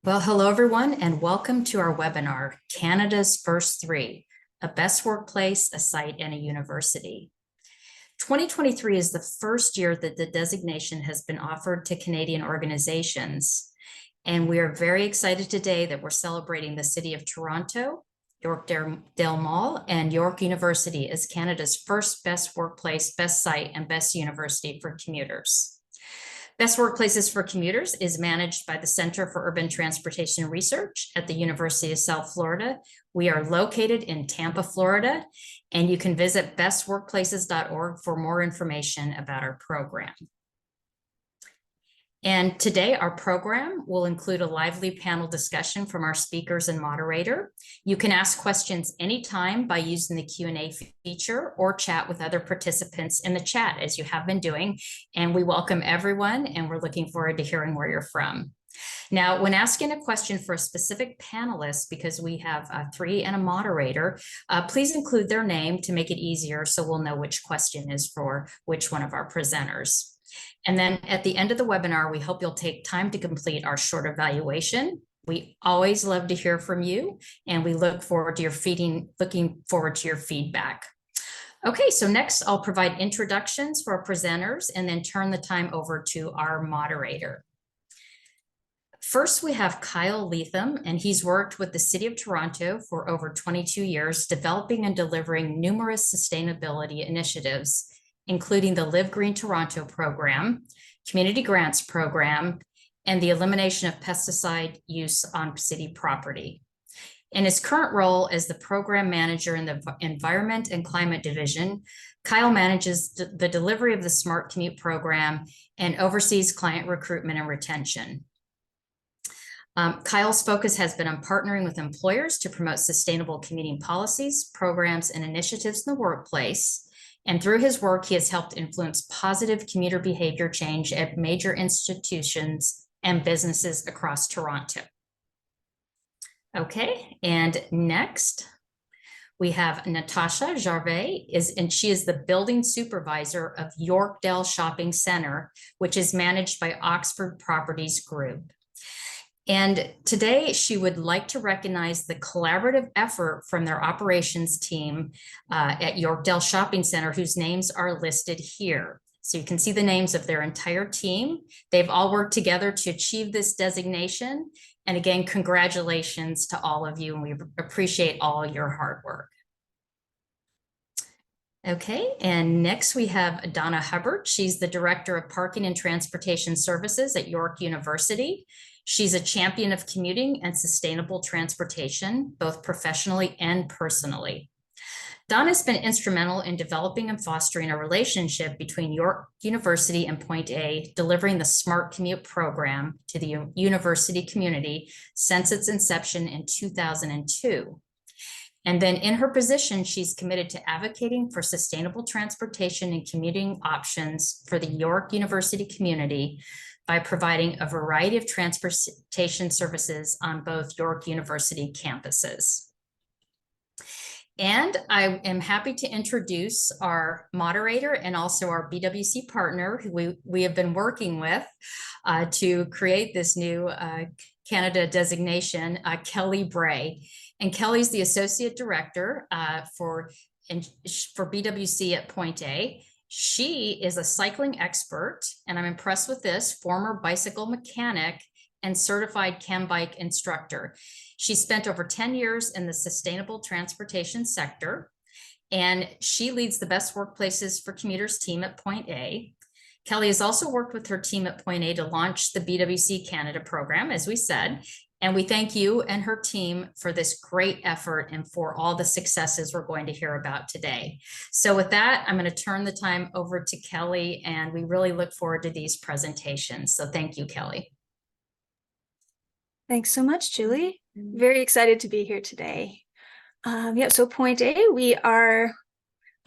Well, hello everyone, and welcome to our webinar, Canada's First Three, a best workplace, a site, and a university. 2023 is the first year that the designation has been offered to Canadian organizations. And we are very excited today that we're celebrating the City of Toronto, Yorkdale Mall, and York University as Canada's first best workplace, best site, and best university for commuters. Best Workplaces for Commuters is managed by the Center for Urban Transportation Research at the University of South Florida. We are located in Tampa, Florida, and you can visit bestworkplaces.org for more information about our program. And today our program will include a lively panel discussion from our speakers and moderator. You can ask questions anytime by using the Q&A feature or chat with other participants in the chat as you have been doing. And we welcome everyone and we're looking forward to hearing where you're from. Now, when asking a question for a specific panelist, because we have three and a moderator, please include their name to make it easier so we'll know which question is for which one of our presenters. And then at the end of the webinar, we hope you'll take time to complete our short evaluation. We always love to hear from you, and we look forward to your feedback. Okay, so next I'll provide introductions for our presenters and then turn the time over to our moderator. First, we have Kyle Leetham, and he's worked with the City of Toronto for over 22 years, developing and delivering numerous sustainability initiatives, including the Live Green Toronto program, community grants program, and the elimination of pesticide use on city property. In his current role as the program manager in the Environment and Climate Division, Kyle manages the delivery of the Smart Commute program and oversees client recruitment and retention. Kyle's focus has been on partnering with employers to promote sustainable commuting policies, programs, and initiatives in the workplace. And through his work, he has helped influence positive commuter behavior change at major institutions and businesses across Toronto. Okay, and next we have Natasha Gervais, and she is the building supervisor of Yorkdale Shopping Centre, which is managed by Oxford Properties Group. And today she would like to recognize the collaborative effort from their operations team at Yorkdale Shopping Centre, whose names are listed here. So you can see the names of their entire team. They've all worked together to achieve this designation. And again, congratulations to all of you, and we appreciate all your hard work. Okay, and next we have Donna Hubbert. She's the Director of Parking and Transportation Services at York University. She's a champion of commuting and sustainable transportation, both professionally and personally. Donna's been instrumental in developing and fostering a relationship between York University and pointA, delivering the Smart Commute program to the university community since its inception in 2002. And then in her position, she's committed to advocating for sustainable transportation and commuting options for the York University community by providing a variety of transportation services on both York University campuses. And I am happy to introduce our moderator and also our BWC partner who we have been working with to create this new Canada designation, Kelly Bray. And Kelly's the Associate Director for BWC at pointA. She is a cycling expert, and I'm impressed with this, former bicycle mechanic and certified chem bike instructor. She spent over 10 years in the sustainable transportation sector, and she leads the Best Workplaces for Commuters team at pointA. Kelly has also worked with her team at pointA to launch the BWC Canada program, as we said, and we thank you and her team for this great effort and for all the successes we're going to hear about today. So with that, I'm going to turn the time over to Kelly, and we really look forward to these presentations. So thank you, Kelly. Thanks so much, Julie. Very excited to be here today. So pointA, we are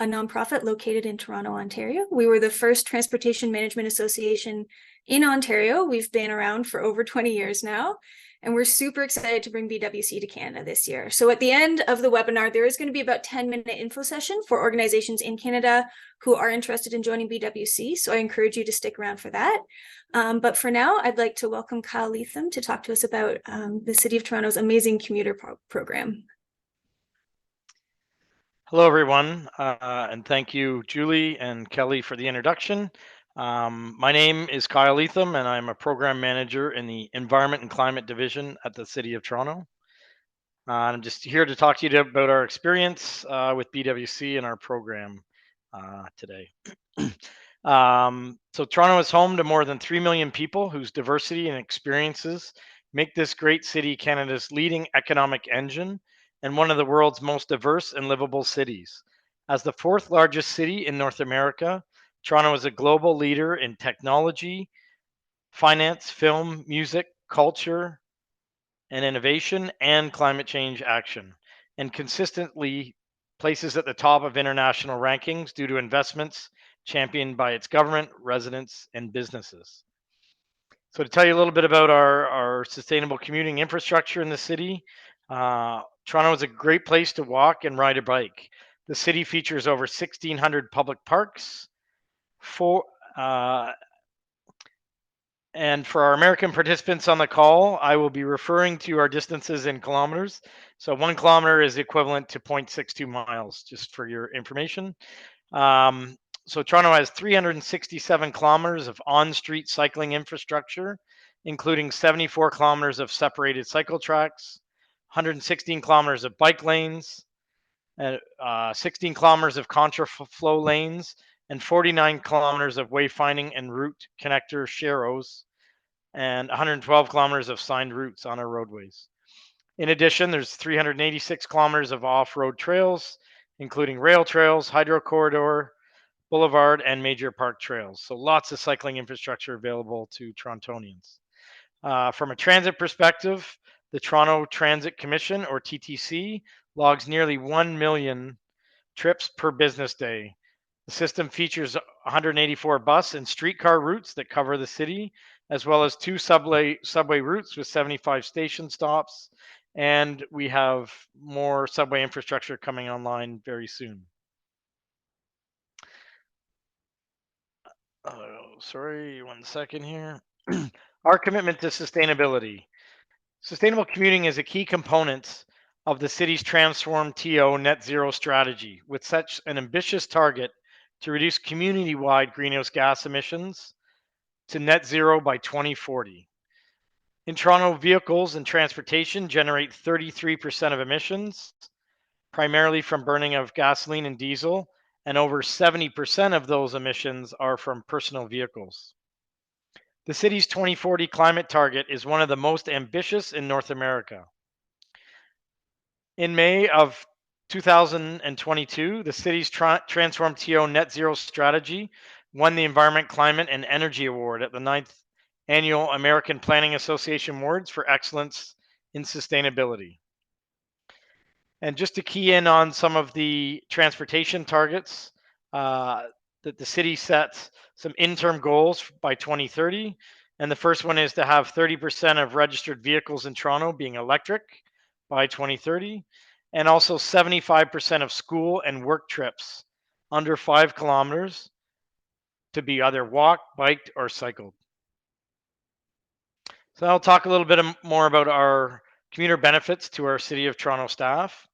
a nonprofit located in Toronto, Ontario. We were the first transportation management association in Ontario. We've been around for over 20 years now. and we're super excited to bring BWC to Canada this year. So at the end of the webinar, there is going to be about 10-minute info session for organizations in Canada who are interested in joining BWC. So I encourage you to stick around for that. But for now, I'd like to welcome Kyle Leetham to talk to us about the City of Toronto's amazing commuter program. Hello, everyone, and thank you, Julie and Kelly, for the introduction. My name is Kyle Leetham, and I'm a program manager in the Environment and Climate Division at the City of Toronto. I'm just here to talk to you about our experience with BWC and our program today. So Toronto is home to more than 3 million people whose diversity and experiences make this great city Canada's leading economic engine and one of the world's most diverse and livable cities. As the fourth largest city in North America, Toronto is a global leader in technology, finance, film, music, culture, and innovation, and climate change action, and consistently places at the top of international rankings due to investments championed by its government, residents, and businesses. So to tell you a little bit about our sustainable commuting infrastructure in the city, Toronto is a great place to walk and ride a bike. The city features over 1,600 public parks, and for our American participants on the call, I will be referring to our distances in kilometers. So 1 kilometer is equivalent to 0.62 miles, just for your information. So Toronto has 367 kilometers of on-street cycling infrastructure, including 74 kilometers of separated cycle tracks, 116 kilometers of bike lanes, 16 kilometers of contraflow lanes, and 49 kilometers of wayfinding and route connector sharrows, and 112 kilometers of signed routes on our roadways. In addition, there's 386 kilometers of off-road trails, including rail trails, hydro corridor, boulevard, and major park trails. So lots of cycling infrastructure available to Torontonians. From a transit perspective, the Toronto Transit Commission, or TTC, logs nearly 1 million trips per business day. The system features 184 bus and streetcar routes that cover the city, as well as 2 subway routes with 75 station stops, and we have more subway infrastructure coming online very soon. Sorry, 1 second here. Our commitment to sustainability. Sustainable commuting is a key component of the city's transformed TO net zero strategy, with such an ambitious target to reduce community-wide greenhouse gas emissions to net zero by 2040. In Toronto, vehicles and transportation generate 33% of emissions, primarily from burning of gasoline and diesel, and over 70% of those emissions are from personal vehicles. The city's 2040 climate target is one of the most ambitious in North America. In May of 2022, the city's Transform TO Net Zero strategy won the Environment, Climate, and Energy Award at the 9th Annual American Planning Association Awards for Excellence in Sustainability. And just to key in on some of the transportation targets, that the city sets some interim goals by 2030. And the first one is to have 30% of registered vehicles in Toronto being electric by 2030, and also 75% of school and work trips under 5 kilometers to be either walked, biked, or cycled. So I'll talk a little bit more about our commuter benefits to our City of Toronto staff.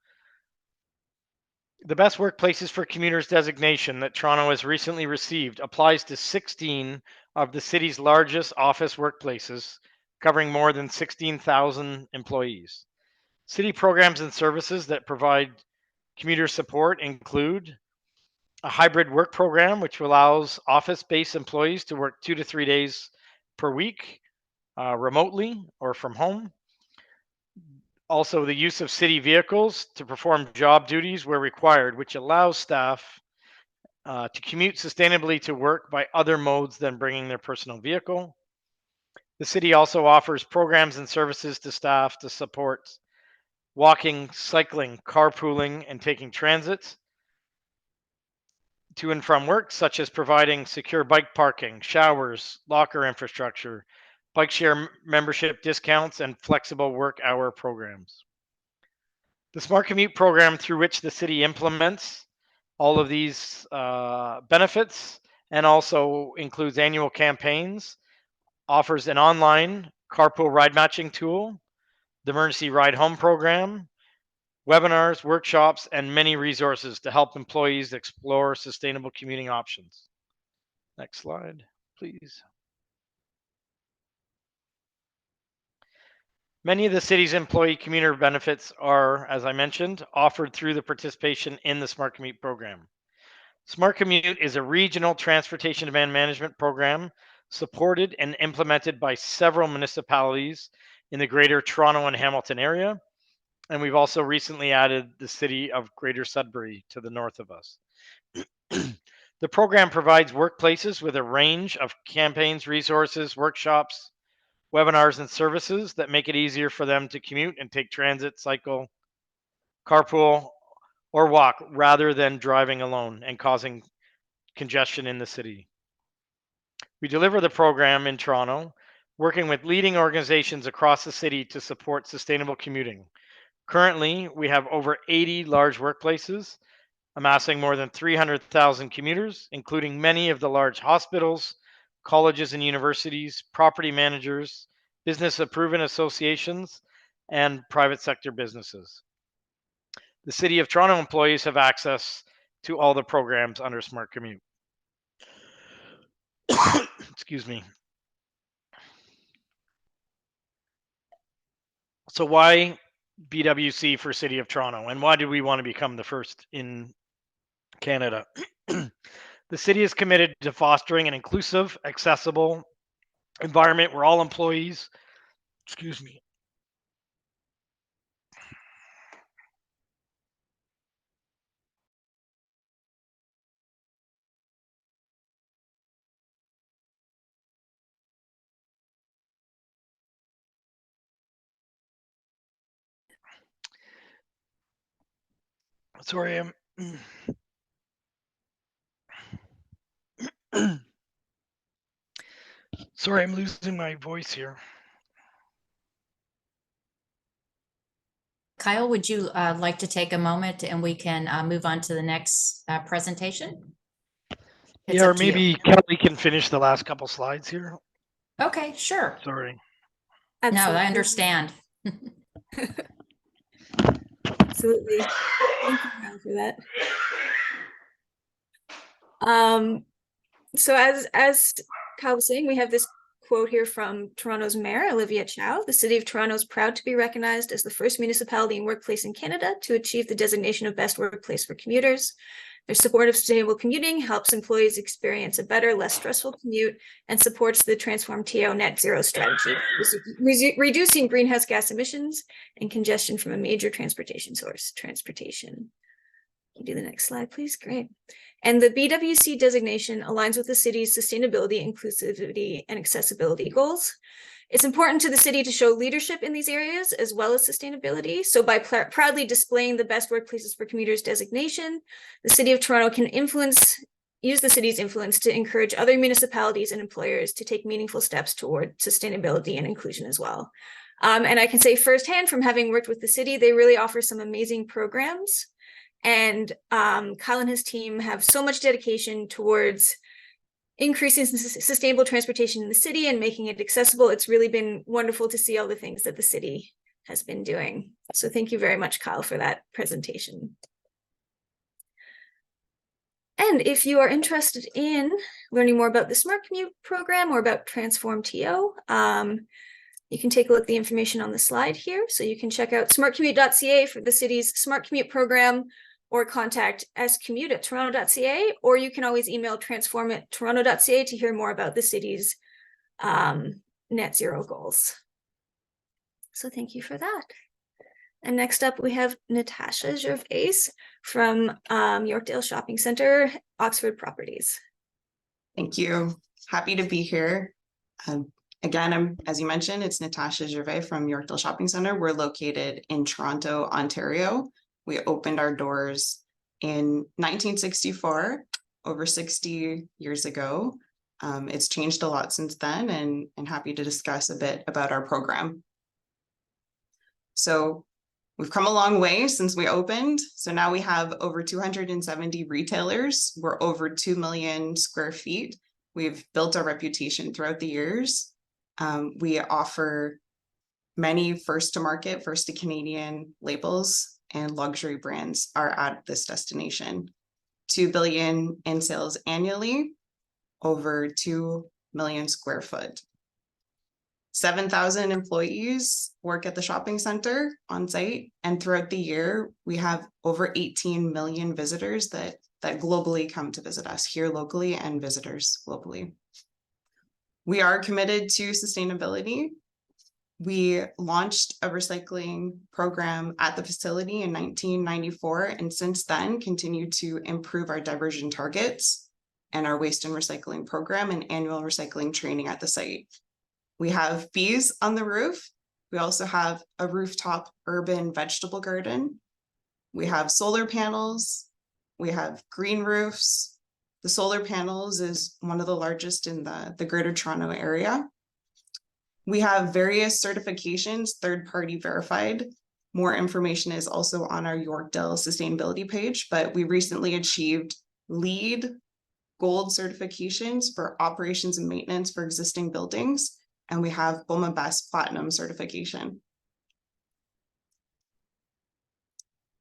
The Best Workplaces for Commuters designation that Toronto has recently received applies to 16 of the city's largest office workplaces, covering more than 16,000 employees. City programs and services that provide commuter support include a hybrid work program, which allows office-based employees to work 2 to 3 days per week remotely or from home. Also, the use of city vehicles to perform job duties where required, which allows staff to commute sustainably to work by other modes than bringing their personal vehicle. The city also offers programs and services to staff to support walking, cycling, carpooling, and taking transit to and from work, such as providing secure bike parking, showers, locker infrastructure, bike share membership discounts, and flexible work hour programs. The Smart Commute program, through which the city implements all of these benefits and also includes annual campaigns, offers an online carpool ride matching tool, the emergency ride home program, webinars, workshops, and many resources to help employees explore sustainable commuting options. Next slide, please. Many of the city's employee commuter benefits are, as I mentioned, offered through the participation in the Smart Commute program. Smart Commute is a regional transportation demand management program supported and implemented by several municipalities in the Greater Toronto and Hamilton area. And we've also recently added the city of Greater Sudbury to the north of us. The program provides workplaces with a range of campaigns, resources, workshops, webinars, and services that make it easier for them to commute and take transit, cycle, carpool, or walk rather than driving alone and causing congestion in the city. We deliver the program in Toronto, working with leading organizations across the city to support sustainable commuting. Currently, we have over 80 large workplaces, amassing more than 300,000 commuters, including many of the large hospitals, colleges and universities, property managers, business proven associations, and private sector businesses. The City of Toronto employees have access to all the programs under Smart Commute. Excuse me. So why BWC for City of Toronto, and why do we want to become the first in Canada? The city is committed to fostering an inclusive, accessible environment where all employees, excuse me, sorry, sorry, I'm losing my voice here. Kyle, would you like to take a moment and we can move on to the next presentation? It's Yeah, or up to you. maybe Kelly can finish the last couple slides here. Okay, sure. Sorry. No, Absolutely. I understand. Absolutely. Thank you, Kyle, for that. So as Kyle was saying, we have this quote here from Toronto's Mayor, Olivia Chow. The City of Toronto is proud to be recognized as the first municipality and workplace in Canada to achieve the designation of Best Workplace for Commuters. Their support of sustainable commuting helps employees experience a better, less stressful commute and supports the Transform TO Net Zero strategy, reducing greenhouse gas emissions and congestion from a major transportation source, transportation. Can you do the next slide, please? Great. And the BWC designation aligns with the city's sustainability, inclusivity, and accessibility goals. It's important to the city to show leadership in these areas as well as sustainability. So by proudly displaying the Best Workplaces for Commuters designation, the City of Toronto can use the city's influence to encourage other municipalities and employers to take meaningful steps toward sustainability and inclusion as well. And I can say firsthand from having worked with the city, they really offer some amazing programs. And Kyle and his team have so much dedication towards increasing sustainable transportation in the city and making it accessible. It's really been wonderful to see all the things that the city has been doing. So thank you very much, Kyle, for that presentation. And if you are interested in learning more about the Smart Commute program or about Transform TO, you can take a look at the information on the slide here. So you can check out smartcommute.ca for the city's Smart Commute program, or contact scommute@toronto.ca, or you can always email transform@toronto.ca to hear more about the city's net zero goals. So thank you for that. And next up, we have Natasha Gervais from Yorkdale Shopping Centre, Oxford Properties. Thank you. Happy to be here. Again, as you mentioned, it's Natasha Gervais from Yorkdale Shopping Centre. We're located in Toronto, Ontario. We opened our doors in 1964, over 60 years ago. It's changed a lot since then, and happy to discuss a bit about our program. So we've come a long way since we opened. So now we have over 270 retailers. We're over 2 million square feet. We've built our reputation throughout the years. We offer many first to market, first to Canadian labels, and luxury brands are at this destination. 2 billion in sales annually, over 2 million square foot. 7,000 employees work at the shopping center on site, and throughout the year, we have over 18 million visitors that globally come to visit us here locally and visitors globally. We are committed to sustainability. We launched a recycling program at the facility in 1994, and since then continued to improve our diversion targets and our waste and recycling program and annual recycling training at the site. We have bees on the roof. We also have a rooftop urban vegetable garden. We have solar panels. We have green roofs. The solar panels is one of the largest in the Greater Toronto area. We have various certifications, third-party verified. More information is also on our Yorkdale sustainability page, but we recently achieved LEED Gold certifications for operations and maintenance for existing buildings, and we have BOMA Best Platinum certification.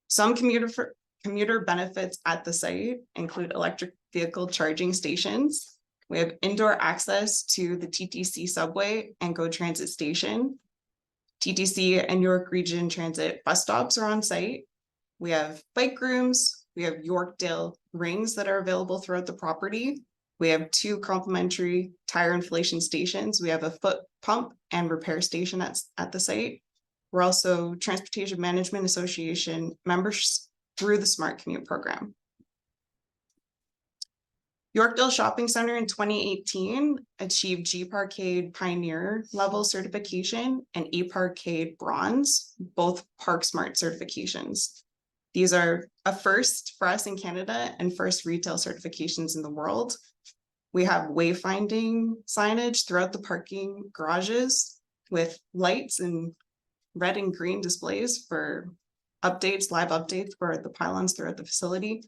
Some commuter benefits at the site include electric vehicle charging stations. We have indoor access to the TTC subway and GO Transit station. TTC and York Region Transit bus stops are on site. We have bike rooms. We have Yorkdale rings that are available throughout the property. We have 2 complimentary tire inflation stations. We have a foot pump and repair station at the site. We're also Transportation Management Association members through the Smart Commute program. Yorkdale Shopping Centre in 2018 achieved G-Parkade Pioneer level certification and E-Parkade Bronze, both Park Smart certifications. These are a first for us in Canada and first retail certifications in the world. We have wayfinding signage throughout the parking garages with lights and red and green displays for updates, live updates for the pylons throughout the facility.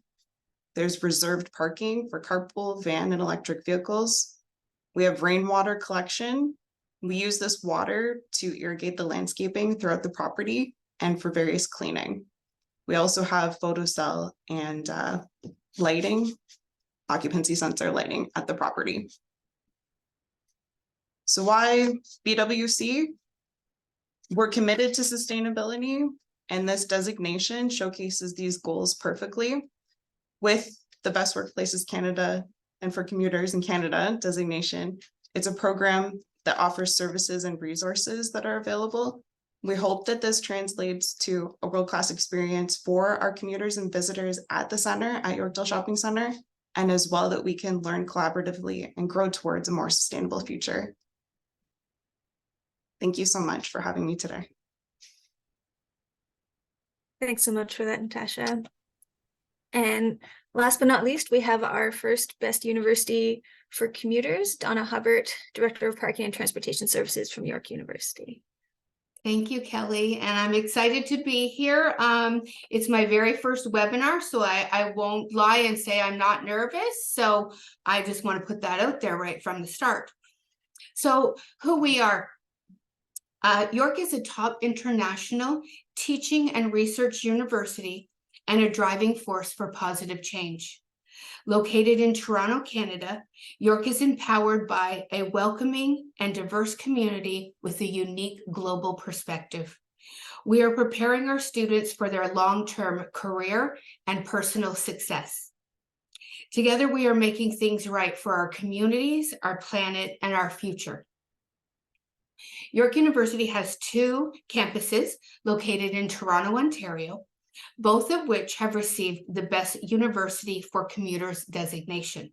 There's reserved parking for carpool, van, and electric vehicles. We have rainwater collection. We use this water to irrigate the landscaping throughout the property and for various cleaning. We also have photocell and lighting, occupancy sensor lighting at the property. So why BWC? We're committed to sustainability, and this designation showcases these goals perfectly. With the Best Workplaces Canada and for Commuters in Canada designation, it's a program that offers services and resources that are available. We hope that this translates to a world-class experience for our commuters and visitors at the center, at Yorkdale Shopping Centre, and as well that we can learn collaboratively and grow towards a more sustainable future. Thank you so much for having me today. Thanks so much for that, Natasha. And last but not least, we have our first Best University for Commuters, Donna Hubbert, Director of Parking and Transportation Services from York University. Thank you, Kelly, and I'm excited to be here. It's my very first webinar, so I won't lie and say I'm not nervous. So I just want to put that out there right from the start. So who we are. York is a top international teaching and research university and a driving force for positive change. Located in Toronto, Canada, York is empowered by a welcoming and diverse community with a unique global perspective. We are preparing our students for their long-term career and personal success. Together, we are making things right for our communities, our planet, and our future. York University has 2 campuses located in Toronto, Ontario, both of which have received the Best University for Commuters designation.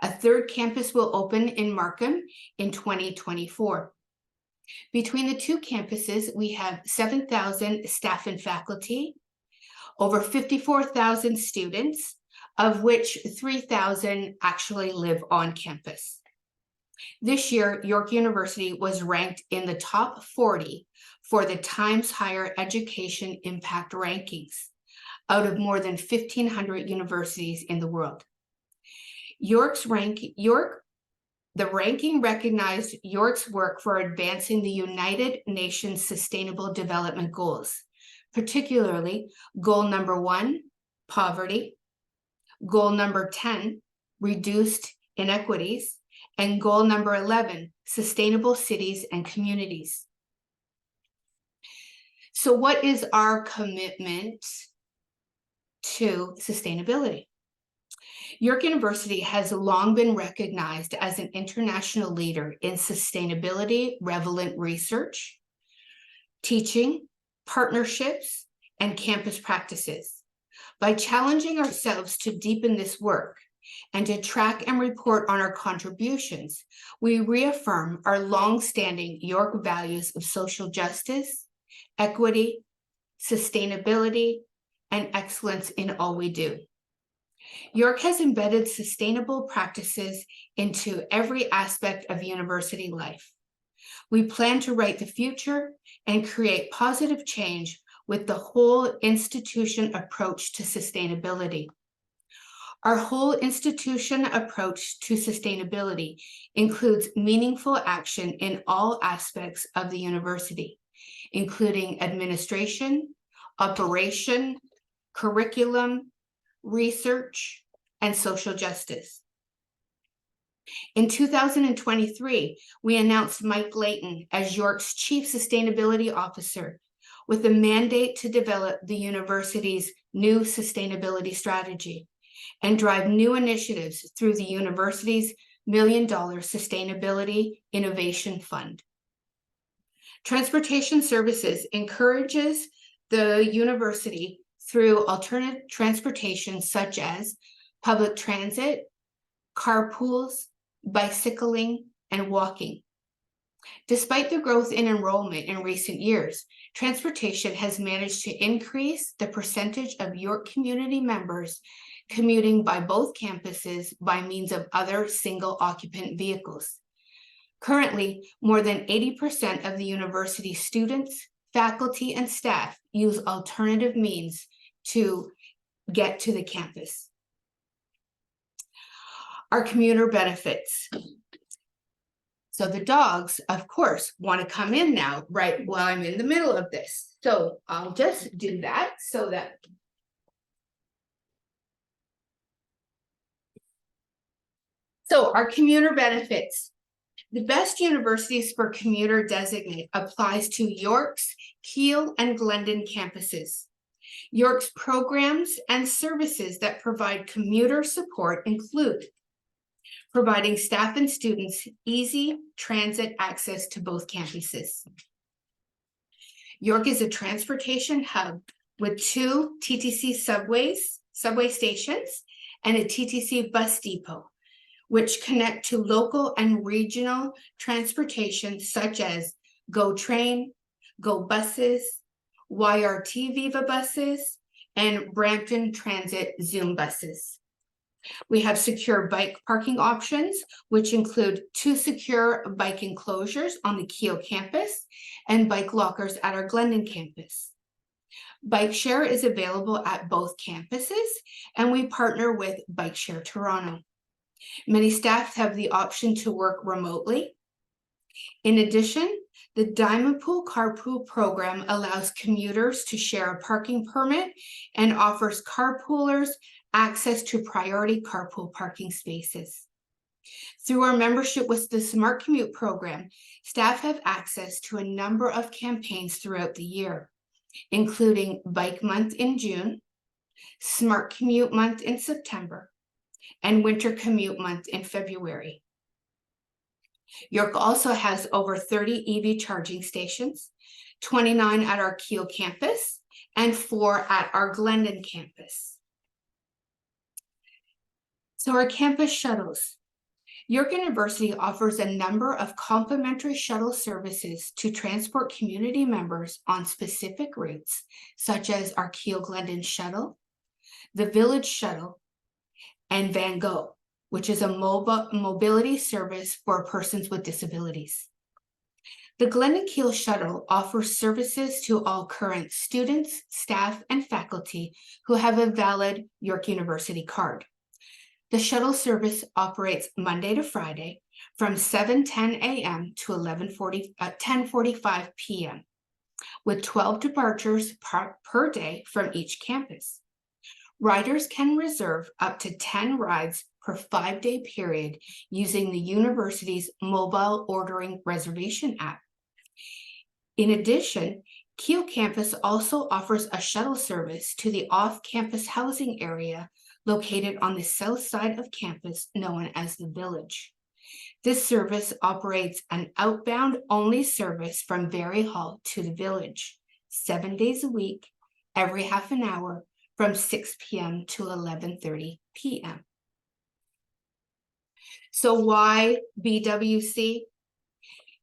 A 3rd campus will open in Markham in 2024. Between the 2 campuses, we have 7,000 staff and faculty, over 54,000 students, of which 3,000 actually live on campus. This year, York University was ranked in the top 40 for the Times Higher Education Impact Rankings out of more than 1,500 universities in the world. The ranking recognized York's work for advancing the United Nations Sustainable Development Goals, particularly goal number 1, poverty, goal number 10, reduced inequities, and goal number 11, sustainable cities and communities. So what is our commitment to sustainability? York University has long been recognized as an international leader in sustainability relevant research, teaching, partnerships, and campus practices. By challenging ourselves to deepen this work and to track and report on our contributions, we reaffirm our long-standing York values of social justice, equity, sustainability, and excellence in all we do. York has embedded sustainable practices into every aspect of university life. We plan to write the future and create positive change with the whole institution approach to sustainability. Our whole institution approach to sustainability includes meaningful action in all aspects of the university, including administration, operation, curriculum, research, and social justice. In 2023, we announced Mike Layton as York's Chief Sustainability Officer with a mandate to develop the university's new sustainability strategy and drive new initiatives through the university's $1 million Sustainability Innovation Fund. Transportation Services encourages the university through alternative transportation such as public transit, carpools, bicycling, and walking. Despite the growth in enrollment in recent years, transportation has managed to increase the percentage of York community members commuting by both campuses by means of other single occupant vehicles. Currently, more than 80% of the university's students, faculty, and staff use alternative means to get to the campus. Our commuter benefits. So the dogs, of course, want to come in now, right while I'm in the middle of this. So I'll just do that so that. So our commuter benefits. The best universities for commuter designate applies to York's, Keele, and Glendon campuses. York's programs and services that provide commuter support include providing staff and students easy transit access to both campuses. York is a transportation hub with 2 TTC subway stations, and a TTC bus depot, which connect to local and regional transportation such as GO Train, GO Buses, YRT Viva buses, and Brampton Transit Zoom buses. We have secure bike parking options, which include 2 secure bike enclosures on the Keele campus and bike lockers at our Glendon campus. Bike share is available at both campuses, and we partner with Bike Share Toronto. Many staff have the option to work remotely. In addition, the Diamond Pool Carpool program allows commuters to share a parking permit and offers carpoolers access to priority carpool parking spaces. Through our membership with the Smart Commute program, staff have access to a number of campaigns throughout the year, including Bike Month in June, Smart Commute Month in September, and Winter Commute Month in February. York also has over 30 EV charging stations, 29 at our Keele campus, and 4 at our Glendon campus. So our campus shuttles. York University offers a number of complimentary shuttle services to transport community members on specific routes, such as our Keele Glendon shuttle, the Village shuttle, and Van Gogh, which is a mobility service for persons with disabilities. The Glenakeel Shuttle offers services to all current students, staff, and faculty who have a valid York University card. The shuttle service operates Monday to Friday from 7:10 a.m. to 10:45 p.m. with 12 departures per day from each campus. Riders can reserve up to 10 rides per 5-day period using the university's mobile ordering reservation app. In addition, Kiel campus also offers a shuttle service to the off-campus housing area located on the south side of campus known as the Village. This service operates an outbound only service from Berry Hall to the Village, 7 days a week, every half an hour from 6 p.m. to 11:30 p.m. So why BWC?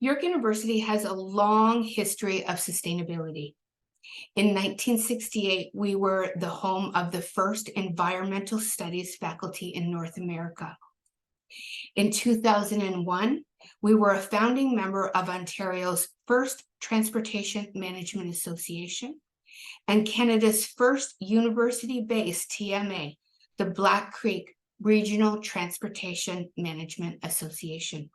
York University has a long history of sustainability. In 1968, we were the home of the first environmental studies faculty in North America. In 2001, we were a founding member of Ontario's first Transportation Management Association and Canada's first university-based TMA, the Black Creek Regional Transportation Management Association.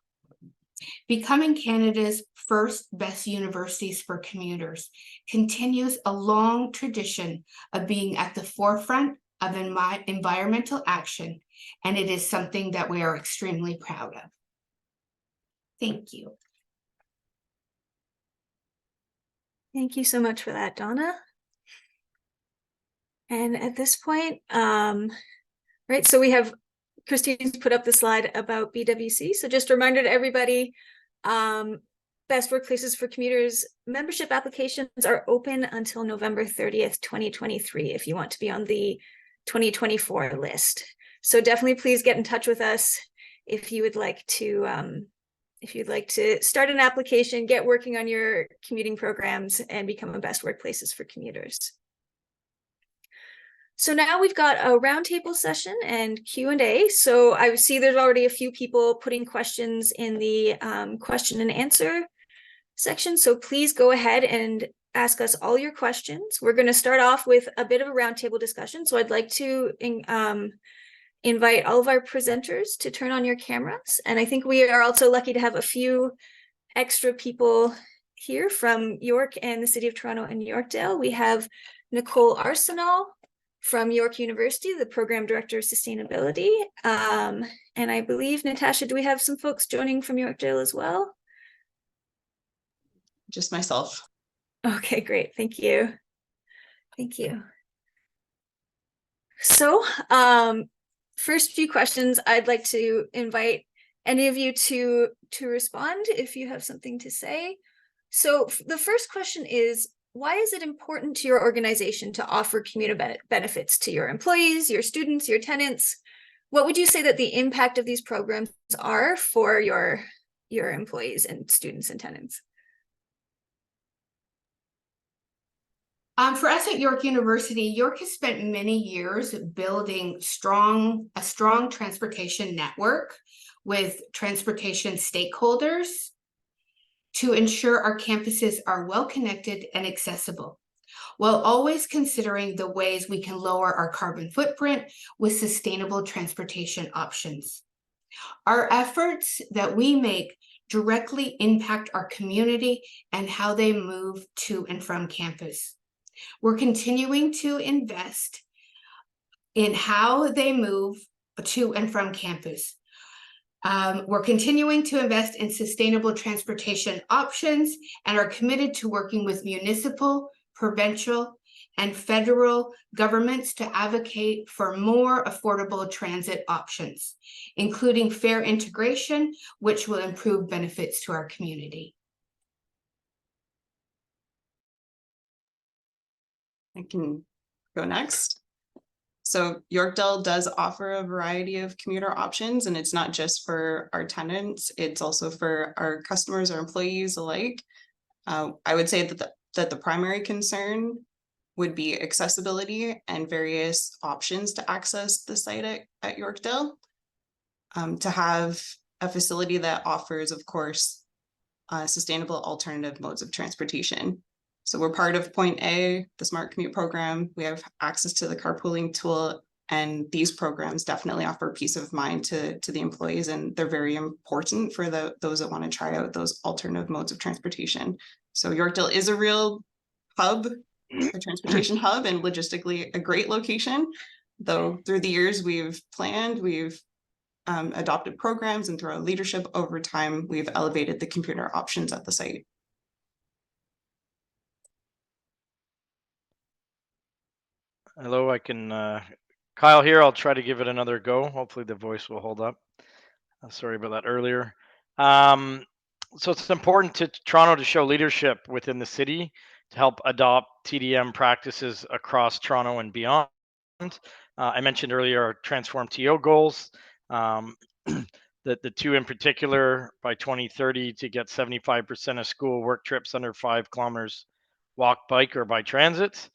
Becoming Canada's first best universities for commuters continues a long tradition of being at the forefront of environmental action, and it is something that we are extremely proud of. Thank you. Thank you so much for that, Donna. And at this point, right, so we have Christine's put up the slide about BWC. So just a reminder to everybody, Best Workplaces for Commuters membership applications are open until November 30th, 2023, if you want to be on the 2024 list. So definitely please get in touch with us if you would like to start an application, get working on your commuting programs, and become a Best Workplaces for Commuters. So now we've got a roundtable session and Q&A. So I see there's already a few people putting questions in the question and answer section. So please go ahead and ask us all your questions. We're going to start off with a bit of a roundtable discussion. So I'd like to invite all of our presenters to turn on your cameras. And I think we are also lucky to have a few extra people here from York and the City of Toronto and Yorkdale. We have Nicole Arsenal from York University, the Program Director of Sustainability. And I believe, Natasha, do we have some folks joining from Yorkdale as well? Just myself. Okay, great. Thank you. Thank you. So first few questions, I'd like to invite any of you to respond if you have something to say. So the first question is, why is it important to your organization to offer commuter benefits to your employees, your students, your tenants? What would you say that the impact of these programs are for your employees and students and tenants? For us at York University, York has spent many years building a strong transportation network with transportation stakeholders to ensure our campuses are well connected and accessible, while always considering the ways we can lower our carbon footprint with sustainable transportation options. Our efforts that we make directly impact our community and how they move to and from campus. We're continuing to invest in how they move to and from campus. We're continuing to invest in sustainable transportation options and are committed to working with municipal, provincial, and federal governments to advocate for more affordable transit options, including fare integration, which will improve benefits to our community. I can go next. So Yorkdale does offer a variety of commuter options, and it's not just for our tenants, it's also for our customers or employees alike. I would say that the primary concern would be accessibility and various options to access the site at Yorkdale. to have a facility that offers, of course, sustainable alternative modes of transportation. So we're part of pointA, the Smart Commute program. We have access to the carpooling tool, and these programs definitely offer peace of mind to the employees, and they're very important for those that want to try out those alternative modes of transportation. So Yorkdale is a real hub, a transportation hub, and logistically a great location. Though through the years we've adopted programs, and through our leadership over time, we've elevated the commuter options at the site. Hello, I can, Kyle here. I'll try to give it another go. Hopefully the voice will hold up. Sorry about that earlier. So it's important to Toronto to show leadership within the city to help adopt TDM practices across Toronto and beyond. I mentioned earlier our Transform TO goals. The two in particular by 2030 to get 75% of school work trips under 5 kilometers walk, bike, or by transit.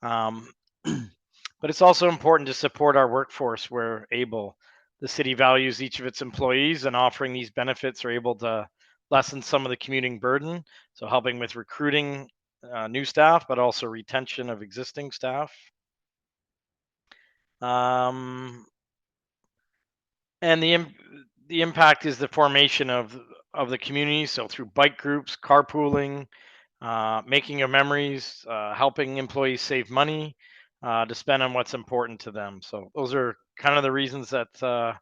But it's also important to support our workforce where able. The city values each of its employees, and offering these benefits are able to lessen some of the commuting burden. So helping with recruiting new staff, but also retention of existing staff. And the impact is the formation of the community. So through bike groups, carpooling, making of memories, helping employees save money to spend on what's important to them. So those are kind of the reasons that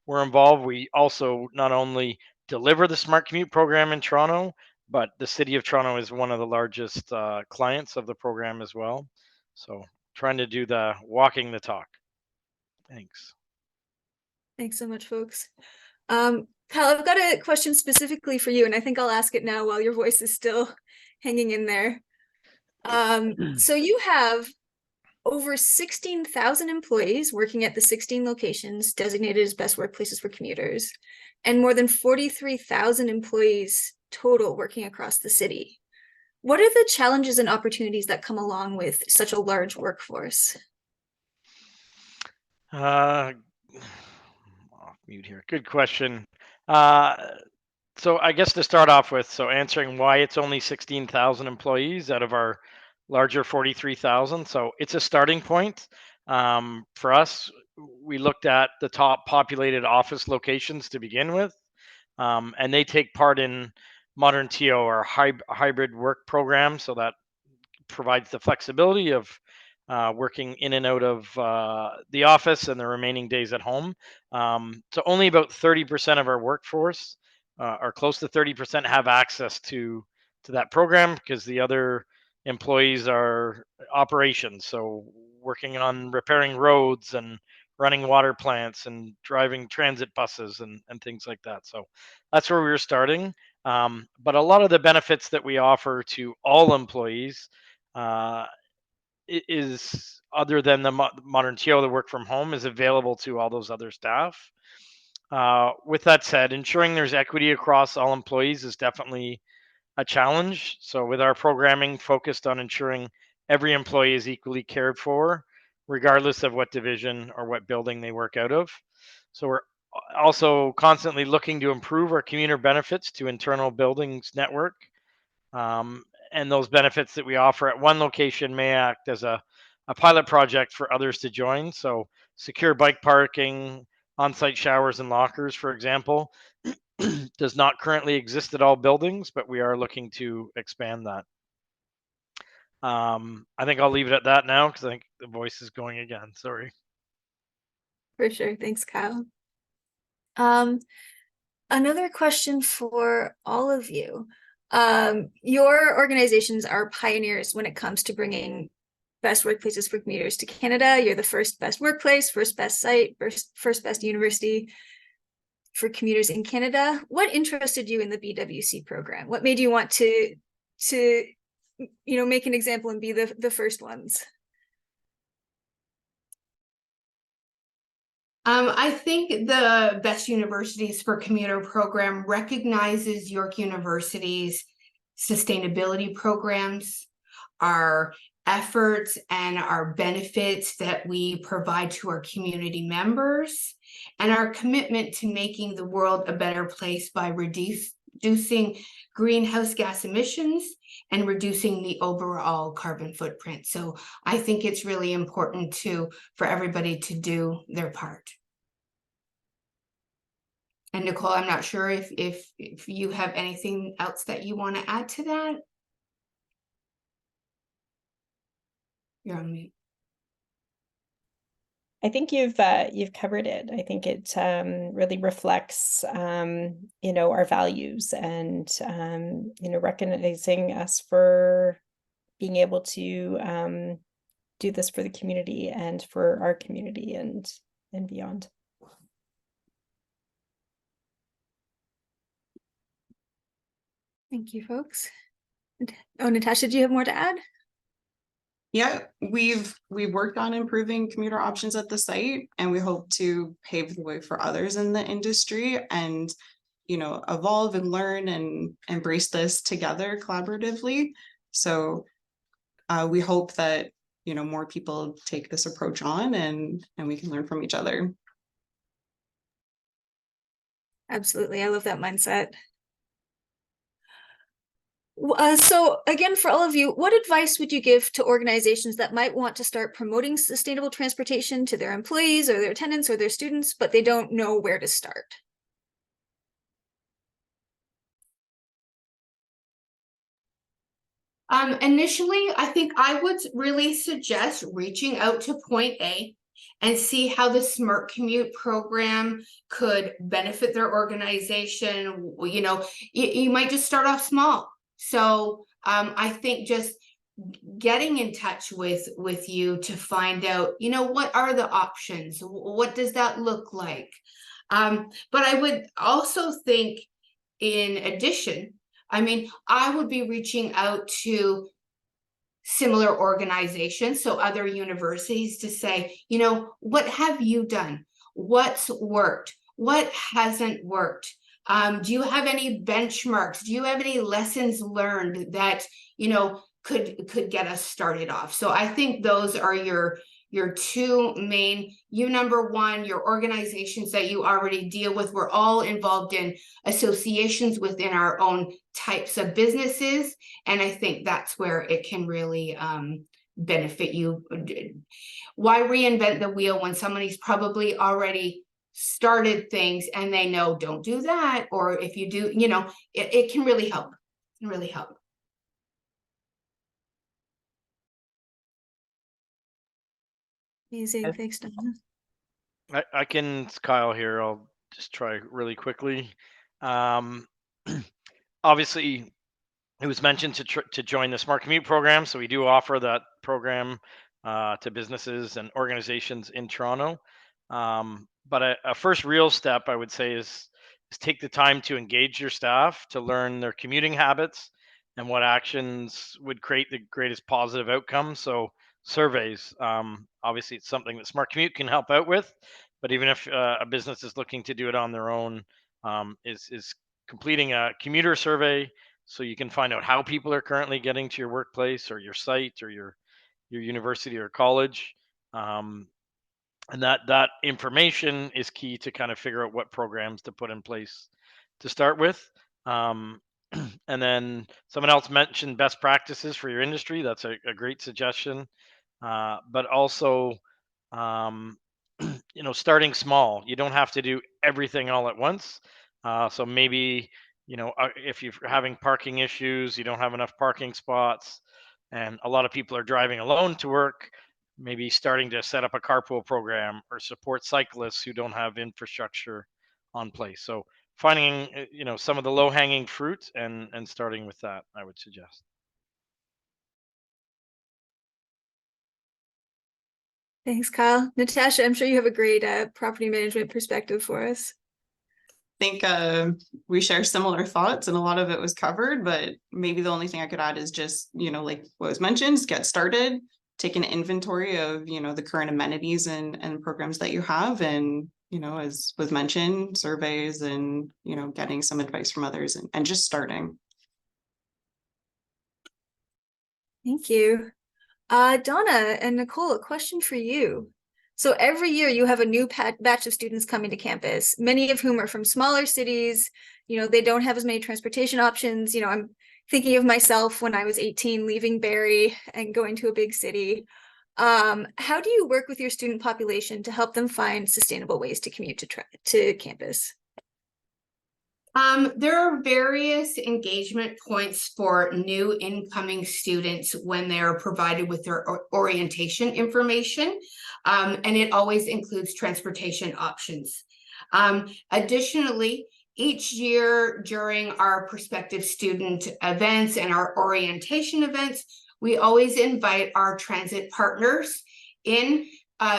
we're involved. We also not only deliver the Smart Commute program in Toronto, but the City of Toronto is one of the largest clients of the program as well. So trying to do the walking the talk. Thanks. Thanks so much, folks. Kyle, I've got a question specifically for you, and I think I'll ask it now while your voice is still hanging in there. So you have over 16,000 employees working at the 16 locations designated as best workplaces for commuters, and more than 43,000 employees total working across the city. What are the challenges and opportunities that come along with such a large workforce? Off mute here. Good question. So I guess to start off with, so answering why it's only 16,000 employees out of our larger 43,000. So it's a starting point. For us, we looked at the top populated office locations to begin with, and they take part in Modern TO or hybrid work program. So that provides the flexibility of working in and out of the office and the remaining days at home. So only about 30% of our workforce, or close to 30%, have access to that program, because the other employees are operations. So working on repairing roads and running water plants and driving transit buses and things like that. So that's where we were starting. But a lot of the benefits that we offer to all employees is, other than the Modern TO, the work from home, is available to all those other staff. With that said, ensuring there's equity across all employees is definitely a challenge. So with our programming focused on ensuring every employee is equally cared for, regardless of what division or what building they work out of. So we're also constantly looking to improve our commuter benefits to internal buildings network. And those benefits that we offer at one location may act as a pilot project for others to join. So secure bike parking, on-site showers and lockers, for example, does not currently exist at all buildings, but we are looking to expand that. I think I'll leave it at that now, because I think the voice is going again. Sorry. For sure. Thanks, Kyle. Another question for all of you. Your organizations are pioneers when it comes to bringing best workplaces for commuters to Canada. You're the first best workplace, first best site, first best university for commuters in Canada. What interested you in the BWC program? What made you want to make an example and be the first ones? I think the Best Universities for Commuter program recognizes York University's sustainability programs, our efforts and our benefits that we provide to our community members, and our commitment to making the world a better place by reducing greenhouse gas emissions and reducing the overall carbon footprint. So I think it's really important for everybody to do their part. And Nicole, I'm not sure if you have anything else that you want to add to that. You're on mute. I think you've covered it. I think it really reflects our values and recognizing us for being able to do this for the community and for our community and beyond. Thank you, folks. Oh, Natasha, do you have more to add? Yeah, we've worked on improving commuter options at the site, and we hope to pave the way for others in the industry and, evolve and learn and embrace this together collaboratively. So we hope that, more people take this approach on and we can learn from each other. Absolutely. I love that mindset. So again, for all of you, what advice would you give to organizations that might want to start promoting sustainable transportation to their employees or their tenants or their students, but they don't know where to start? Initially, I think I would really suggest reaching out to pointA and see how the Smart Commute program could benefit their organization. You might just start off small. So I think just getting in touch with you to find out, what are the options? What does that look like? But I would also think, in addition, I would be reaching out to similar organizations, so other universities, to say, what have you done? What's worked? What hasn't worked? Do you have any benchmarks? Do you have any lessons learned that, could get us started off? So I think those are your two main, number one, your organizations that you already deal with. We're all involved in associations within our own types of businesses. And I think that's where it can really benefit you. Why reinvent the wheel when somebody's probably already started things and they know don't do that? Or if you do, it can really help. It can really help. Amazing. Thanks, Donna. It's Kyle here. I'll just try really quickly. Obviously, it was mentioned to join the Smart Commute program. So we do offer that program to businesses and organizations in Toronto. But a first real step, I would say, is take the time to engage your staff to learn their commuting habits and what actions would create the greatest positive outcome. So surveys, obviously it's something that Smart Commute can help out with, but even if a business is looking to do it on their own, is completing a commuter survey so you can find out how people are currently getting to your workplace or your site or your university or college. And that information is key to kind of figure out what programs to put in place to start with. And then someone else mentioned best practices for your industry. That's a great suggestion. But also, starting small. You don't have to do everything all at once. So maybe, if you're having parking issues, you don't have enough parking spots, and a lot of people are driving alone to work, maybe starting to set up a carpool program or support cyclists who don't have infrastructure on place. So finding, some of the low hanging fruit and starting with that, I would suggest. Thanks, Kyle. Natasha, I'm sure you have a great property management perspective for us. I think we share similar thoughts and a lot of it was covered, but maybe the only thing I could add is just, like what was mentioned, is get started, take an inventory of, the current amenities and programs that you have. And, as was mentioned, surveys and, getting some advice from others and just starting. Thank you. Donna and Nicole, a question for you. So every year you have a new batch of students coming to campus, many of whom are from smaller cities. You know, they don't have as many transportation options. You know, I'm thinking of myself when I was 18, leaving Bray and going to a big city. How do you work with your student population to help them find sustainable ways to commute to campus? There are various engagement points for new incoming students when they're provided with their orientation information, and it always includes transportation options. Additionally, each year during our prospective student events and our orientation events, we always invite our transit partners in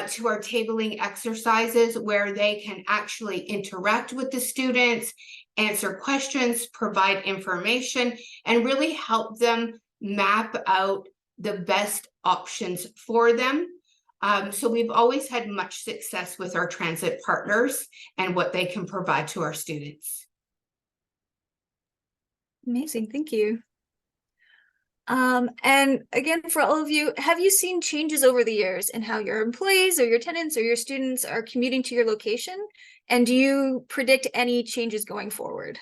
to our tabling exercises where they can actually interact with the students, answer questions, provide information, and really help them map out the best options for them. So we've always had much success with our transit partners and what they can provide to our students. Amazing, thank you. And again, for all of you, have you seen changes over the years in how your employees or your tenants or your students are commuting to your location? And do you predict any changes going forward?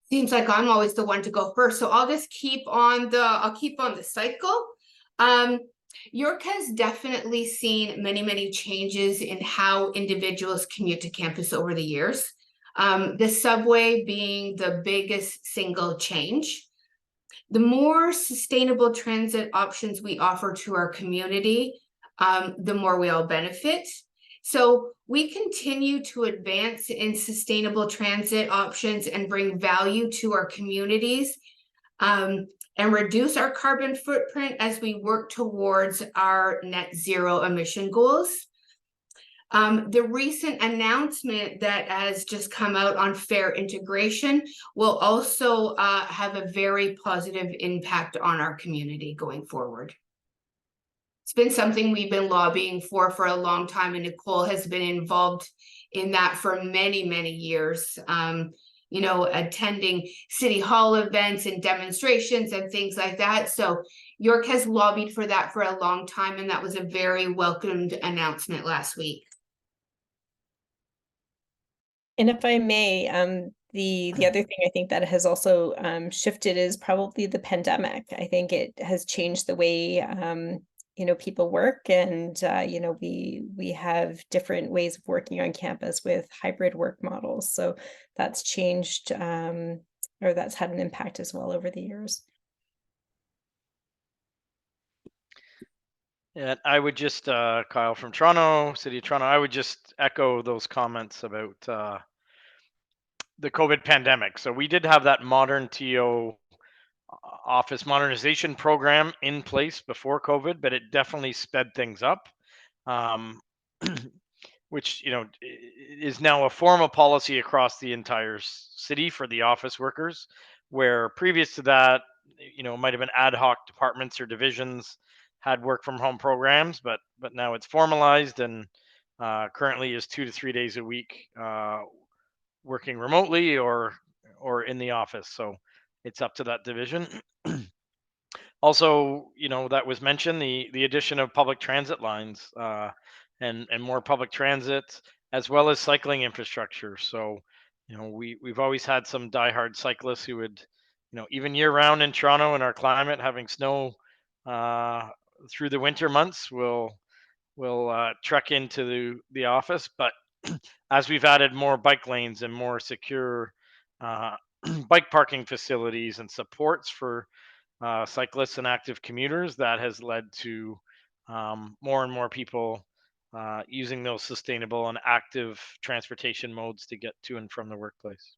Seems like I'm always the one to go first, so I'll just keep on the cycle. York has definitely seen many changes in how individuals commute to campus over the years. The subway being the biggest single change. The more sustainable transit options we offer to our community, the more we all benefit. So we continue to advance in sustainable transit options and bring value to our communities, and reduce our carbon footprint as we work towards our net zero emission goals. The recent announcement that has just come out on fare integration will also have a very positive impact on our community going forward. It's been something we've been lobbying for a long time, and Nicole has been involved in that for many years. You know, attending city hall events and demonstrations and things like that. So York has lobbied for that for a long time, and that was a very welcomed announcement last week. And if I may, the other thing I think that has also shifted is probably the pandemic. I think it has changed the way you know, people work, and you know, we have different ways of working on campus with hybrid work models. So that's changed, or that's had an impact as well over the years. And I would just, Kyle from Toronto, City of Toronto, I would just echo those comments about the COVID pandemic. So we did have that modern TO office modernization program in place before COVID, but it definitely sped things up, which, you know, is now a formal policy across the entire city for the office workers, where previous to that, you know, it might have been ad hoc departments or divisions had work from home programs, but now it's formalized, and currently is 2 to 3 days a week working remotely or in the office. So it's up to that division. Also, you know, that was mentioned, the addition of public transit lines and more public transit, as well as cycling infrastructure. So, you know, we've always had some diehard cyclists who would, you know, even year round in Toronto in our climate, having snow through the winter months, will trek into the office. But as we've added more bike lanes and more secure bike parking facilities and supports for cyclists and active commuters, that has led to more and more people using those sustainable and active transportation modes to get to and from the workplace.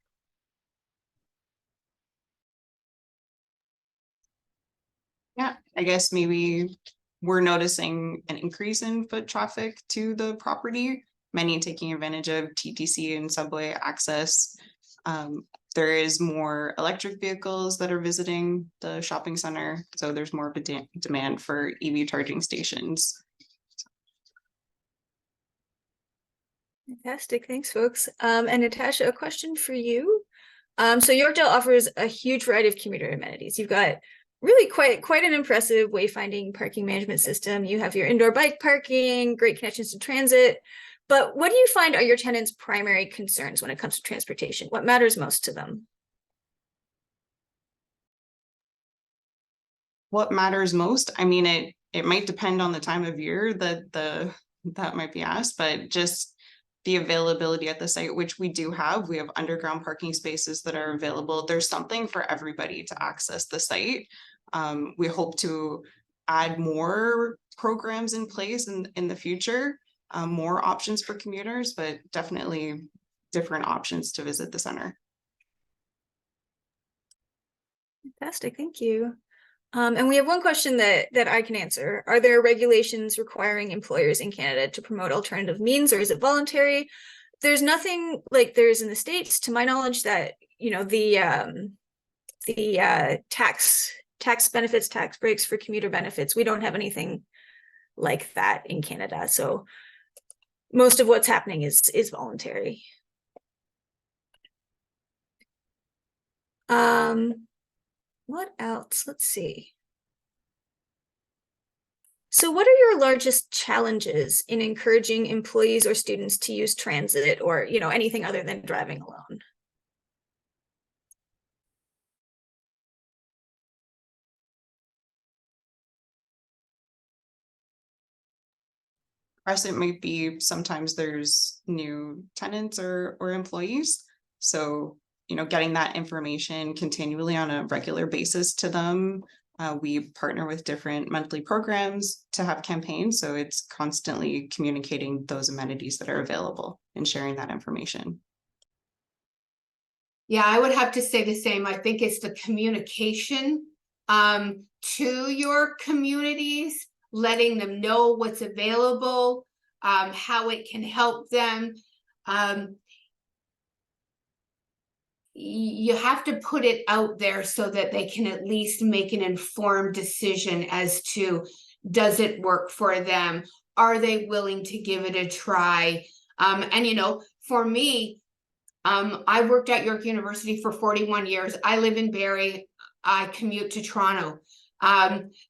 Yeah, I guess maybe we're noticing an increase in foot traffic to the property, many taking advantage of TTC and subway access. There is more electric vehicles that are visiting the shopping center, so there's more of a demand for EV charging stations. Fantastic, thanks folks. And Natasha, a question for you. So Yorkdale offers a huge variety of commuter amenities. You've got really quite an impressive wayfinding parking management system. You have your indoor bike parking, great connections to transit. But what do you find are your tenants' primary concerns when it comes to transportation? What matters most to them? What matters most? I mean, it might depend on the time of year that might be asked, but just the availability at the site, which we do have. We have underground parking spaces that are available. There's something for everybody to access the site. We hope to add more programs in place in the future, more options for commuters, but definitely different options to visit the center. Fantastic, thank you. And we have one question that I can answer. Are there regulations requiring employers in Canada to promote alternative means, or is it voluntary? There's nothing like there is in the States, to my knowledge, that, you know, the tax benefits, tax breaks for commuter benefits. We don't have anything like that in Canada. So most of what's happening is voluntary. What else? Let's see. So what are your largest challenges in encouraging employees or students to use transit, or, you know, anything other than driving alone? Us, it might be sometimes there's new tenants or employees. So, you know, getting that information continually on a regular basis to them. We partner with different monthly programs to have campaigns. So it's constantly communicating those amenities that are available and sharing that information. Yeah, I would have to say the same. I think it's the communication to your communities, letting them know what's available, how it can help them. You have to put it out there so that they can at least make an informed decision as to, does it work for them? Are they willing to give it a try? And, you know, for me, I worked at York University for 41 years. I live in Bray. I commute to Toronto.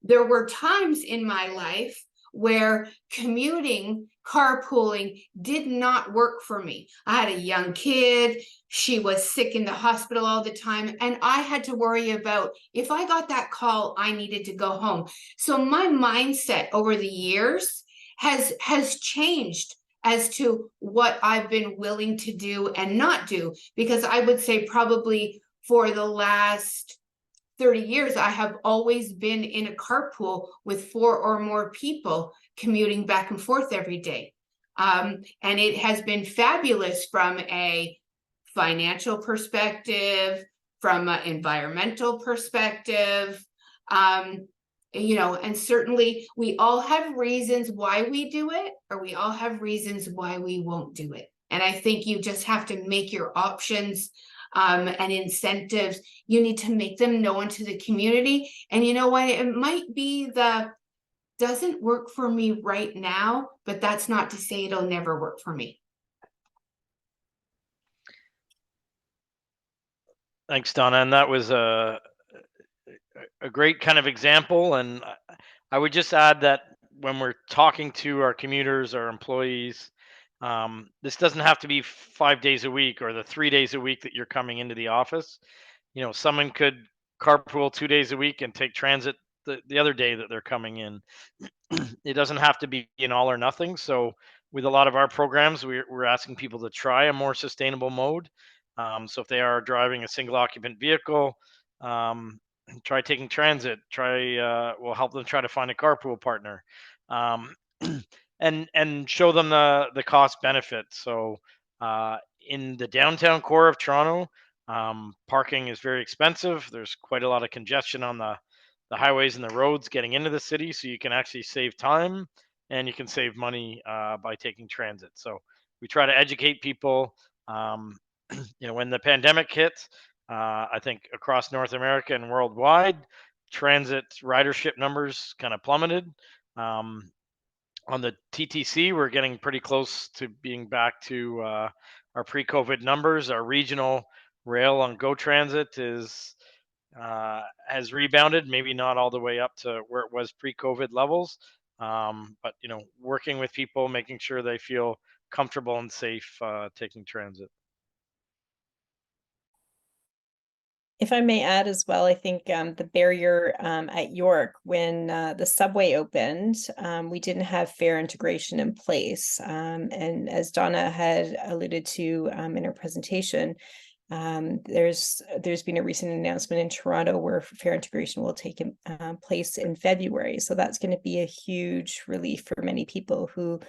There were times in my life where commuting, carpooling did not work for me. I had a young kid. She was sick in the hospital all the time. And I had to worry about, if I got that call, I needed to go home. So my mindset over the years has changed as to what I've been willing to do and not do, because I would say probably for the last 30 years, I have always been in a carpool with 4 or more people commuting back and forth every day. And it has been fabulous from a financial perspective, from an environmental perspective. You know, and certainly we all have reasons why we do it, or we all have reasons why we won't do it. And I think you just have to make your options and incentives, you need to make them known to the community. And you know what, it might be doesn't work for me right now, but that's not to say it'll never work for me. Thanks, Donna. And that was a great kind of example. And I would just add that when we're talking to our commuters, our employees, this doesn't have to be 5 days a week or the 3 days a week that you're coming into the office. You know, someone could carpool 2 days a week and take transit the other day that they're coming in. It doesn't have to be an all or nothing. So with a lot of our programs, we're asking people to try a more sustainable mode. So if they are driving a single occupant vehicle, try taking transit, we'll help them try to find a carpool partner, and show them the cost benefit. So in the downtown core of Toronto, parking is very expensive. There's quite a lot of congestion on the highways and the roads getting into the city, so you can actually save time and you can save money by taking transit. So we try to educate people. You know, when the pandemic hit, I think across North America and worldwide, transit ridership numbers kind of plummeted. On the TTC, we're getting pretty close to being back to our pre-COVID numbers. Our regional rail on GO Transit has rebounded, maybe not all the way up to where it was pre-COVID levels, but working with people, making sure they feel comfortable and safe taking transit. If I may add as well, I think the barrier at York, when the subway opened, we didn't have fare integration in place. And as Donna had alluded to in her presentation, there's been a recent announcement in Toronto where fare integration will take place in February. So that's going to be a huge relief for many people who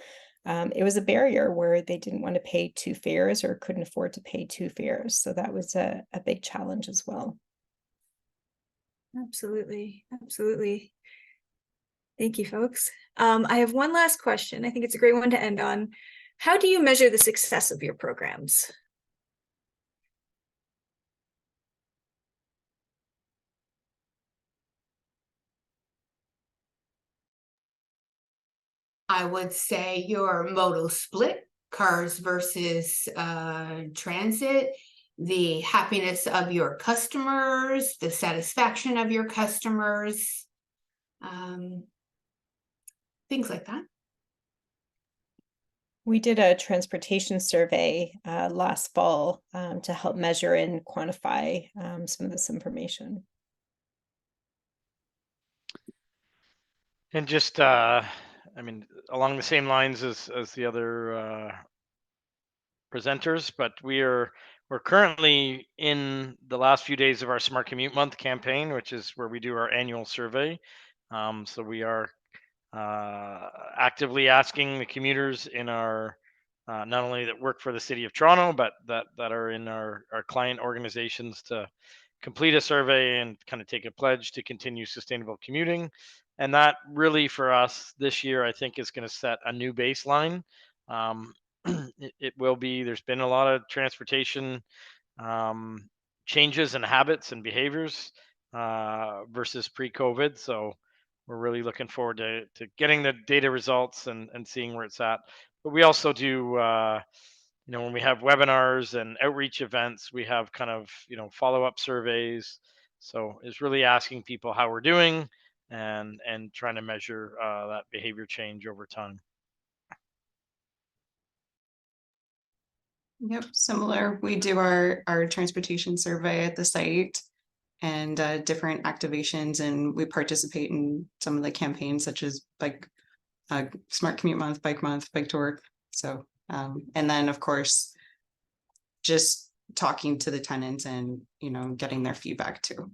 it was a barrier where they didn't want to pay 2 fares or couldn't afford to pay 2 fares. So that was a big challenge as well. Absolutely. Absolutely. Thank you, folks. I have one last question. I think it's a great one to end on. How do you measure the success of your programs? I would say your modal split, cars versus transit, the happiness of your customers, the satisfaction of your customers, things like that. We did a transportation survey last fall to help measure and quantify some of this information. And just, along the same lines as the other presenters, but we're currently in the last few days of our Smart Commute Month campaign, which is where we do our annual survey. So we are actively asking the commuters in our not only that work for the City of Toronto, but that are in our client organizations to complete a survey and kind of take a pledge to continue sustainable commuting. And that really for us this year, I think is going to set a new baseline. It will be, there's been a lot of transportation changes in habits and behaviors versus pre-COVID. So we're really looking forward to getting the data results and seeing where it's at. But we also do, when we have webinars and outreach events, we have kind of, follow-up surveys. So it's really asking people how we're doing and trying to measure that behavior change over time. Yep, similar. We do our transportation survey at the site and different activations, and we participate in some of the campaigns such as Smart Commute Month, Bike to Work. So and then of course just talking to the tenants and getting their feedback too.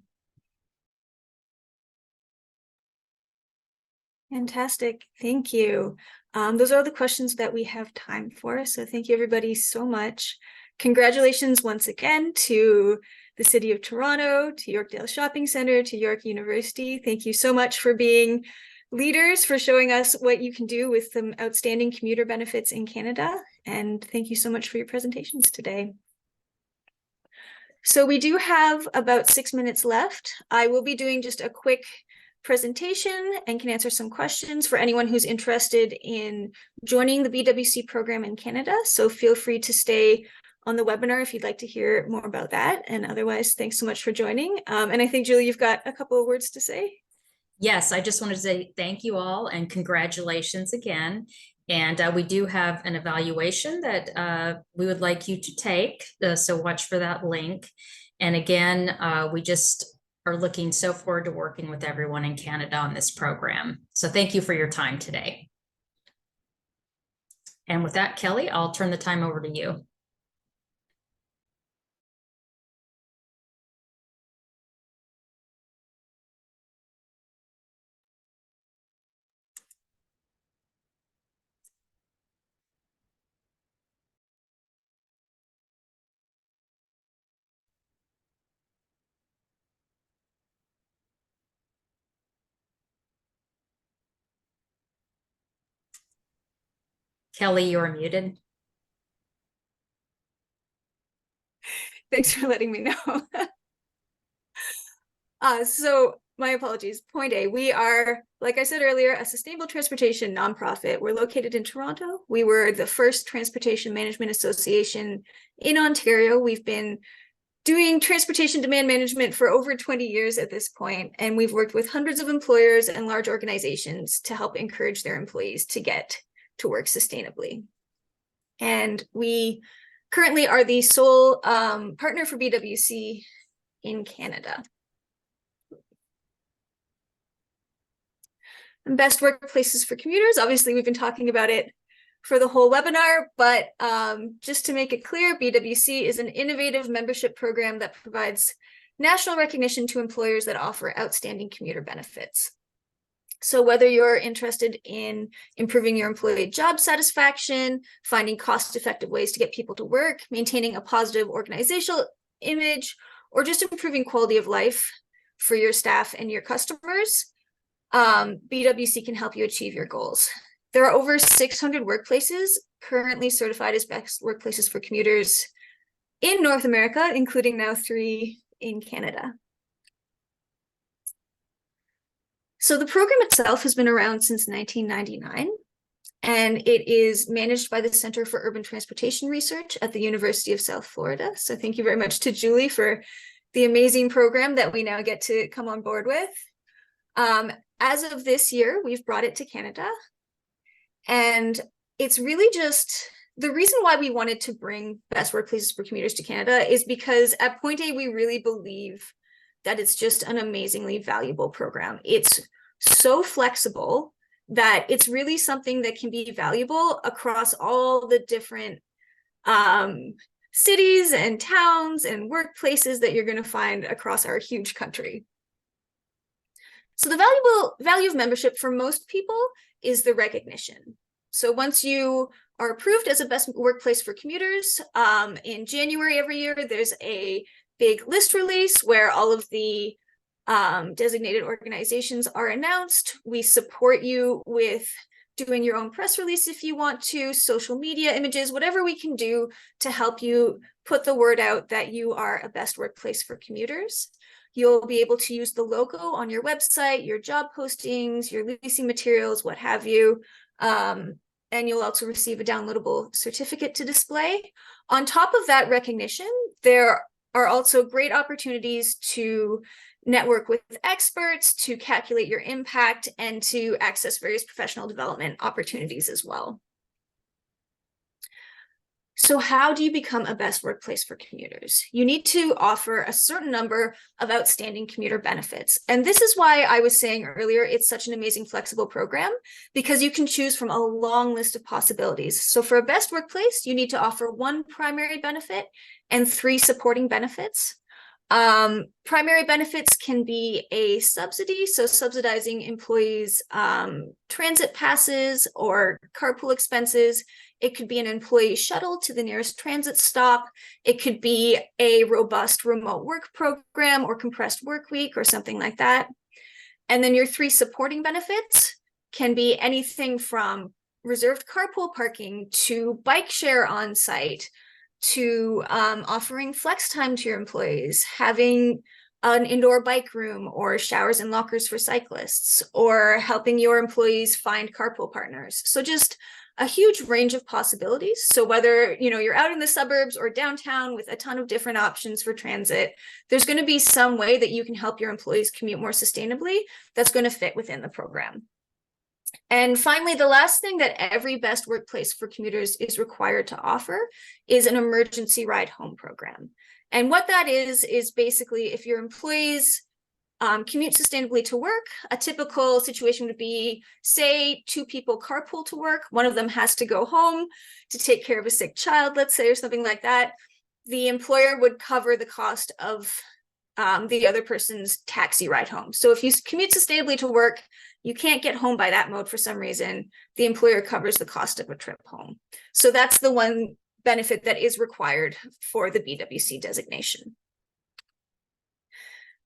Fantastic. Thank you. Those are all the questions that we have time for. So thank you everybody so much. Congratulations once again to the City of Toronto, to Yorkdale Shopping Centre, to York University. Thank you so much for being leaders, for showing us what you can do with some outstanding commuter benefits in Canada. And thank you so much for your presentations today. So we do have about 6 minutes left. I will be doing just a quick presentation and can answer some questions for anyone who's interested in joining the BWC program in Canada. So feel free to stay on the webinar if you'd like to hear more about that. And otherwise, thanks so much for joining. And I think, Julie, you've got a couple of words to say. Yes, I just wanted to say thank you all and congratulations again. And we do have an evaluation that we would like you to take. So watch for that link. And again, we just are looking so forward to working with everyone in Canada on this program. So thank you for your time today. And with that, Kelly, I'll turn the time over to you. Kelly, you're muted. Thanks for letting me know. So my apologies. Point A, we are, like I said earlier, a sustainable transportation nonprofit. We're located in Toronto. We were the first transportation management association in Ontario. We've been doing transportation demand management for over 20 years at this point, and we've worked with hundreds of employers and large organizations to help encourage their employees to get to work sustainably. And we currently are the sole partner for BWC in Canada. And best workplaces for commuters. Obviously, we've been talking about it for the whole webinar, but just to make it clear, BWC is an innovative membership program that provides national recognition to employers that offer outstanding commuter benefits. So whether you're interested in improving your employee job satisfaction, finding cost-effective ways to get people to work, maintaining a positive organizational image, or just improving quality of life for your staff and your customers, BWC can help you achieve your goals. There are over 600 workplaces currently certified as best workplaces for commuters in North America, including now 3 in Canada. So the program itself has been around since 1999, and it is managed by the Center for Urban Transportation Research at the University of South Florida. So thank you very much to Julie for the amazing program that we now get to come on board with. As of this year, we've brought it to Canada. And it's really just the reason why we wanted to bring best workplaces for commuters to Canada is because at pointA, we really believe that it's just an amazingly valuable program. It's so flexible that it's really something that can be valuable across all the different cities and towns and workplaces that you're going to find across our huge country. So the value of membership for most people is the recognition. So once you are approved as a best workplace for commuters, in January every year, there's a big list release where all of the designated organizations are announced. We support you with doing your own press release if you want to, social media images, whatever we can do to help you put the word out that you are a best workplace for commuters. You'll be able to use the logo on your website, your job postings, your leasing materials, what have you. And you'll also receive a downloadable certificate to display. On top of that recognition, there are also great opportunities to network with experts, to calculate your impact, and to access various professional development opportunities as well. So how do you become a best workplace for commuters? You need to offer a certain number of outstanding commuter benefits. And this is why I was saying earlier, it's such an amazing flexible program, because you can choose from a long list of possibilities. So for a best workplace, you need to offer 1 primary benefit and 3 supporting benefits. Primary benefits can be a subsidy, so subsidizing employees' transit passes or carpool expenses. It could be an employee shuttle to the nearest transit stop. It could be a robust remote work program or compressed work week or something like that. And then your 3 supporting benefits can be anything from reserved carpool parking to bike share on site, to offering flex time to your employees, having an indoor bike room or showers and lockers for cyclists, or helping your employees find carpool partners. So just a huge range of possibilities. So whether you're out in the suburbs or downtown with a ton of different options for transit, there's going to be some way that you can help your employees commute more sustainably that's going to fit within the program. And finally, the last thing that every best workplace for commuters is required to offer is an emergency ride home program. And what that is basically if your employees commute sustainably to work, a typical situation would be, say, 2 people carpool to work. One of them has to go home to take care of a sick child, let's say, or something like that. The employer would cover the cost of the other person's taxi ride home. So if you commute sustainably to work, you can't get home by that mode for some reason, the employer covers the cost of a trip home. So that's the one benefit that is required for the BWC designation.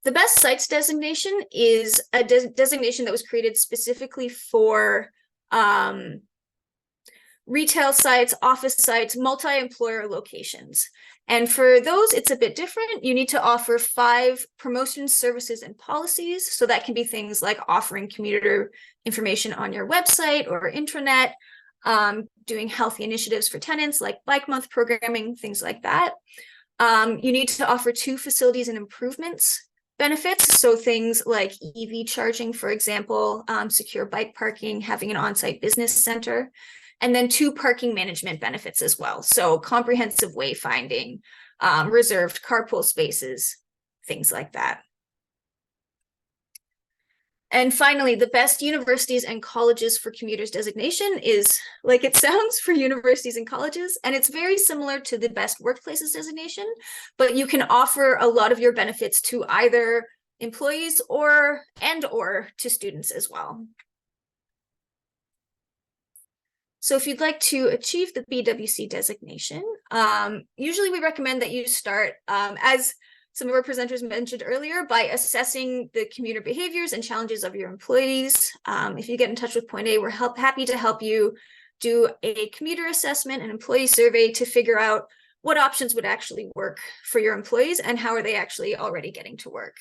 The best sites designation is a designation that was created specifically for retail sites, office sites, multi-employer locations. And for those, it's a bit different. You need to offer 5 promotions, services, and policies. So that can be things like offering commuter information on your website or intranet, doing healthy initiatives for tenants like Bike Month programming, things like that. You need to offer 2 facilities and improvements benefits. So things like EV charging, for example, secure bike parking, having an on-site business center, and then 2 parking management benefits as well. So comprehensive wayfinding, reserved carpool spaces, things like that. And finally, the best universities and colleges for commuters designation is, like it sounds, for universities and colleges, and it's very similar to the best workplaces designation, but you can offer a lot of your benefits to either employees or to students as well. So if you'd like to achieve the BWC designation, usually we recommend that you start, as some of our presenters mentioned earlier, by assessing the commuter behaviors and challenges of your employees. If you get in touch with pointA, we're happy to help you do a commuter assessment, an employee survey, to figure out what options would actually work for your employees and how are they actually already getting to work.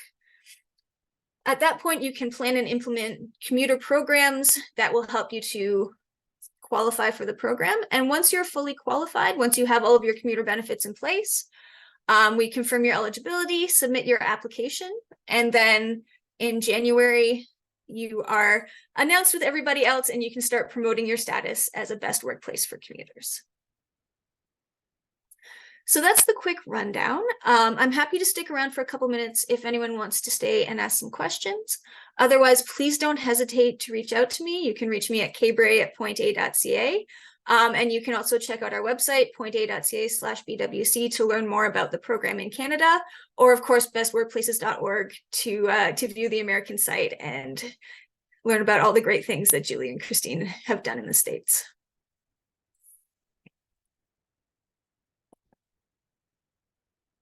At that point, you can plan and implement commuter programs that will help you to qualify for the program. And once you're fully qualified, once you have all of your commuter benefits in place, we confirm your eligibility, submit your application, and then in January, you are announced with everybody else and you can start promoting your status as a best workplace for commuters. So that's the quick rundown. I'm happy to stick around for a couple minutes if anyone wants to stay and ask some questions. Otherwise, please don't hesitate to reach out to me. You can reach me at kbray@pointA.ca. And you can also check out our website, pointA.ca/BWC, to learn more about the program in Canada, or of course, bestworkplaces.org to view the American site and learn about all the great things that Julie and Christine have done in the States.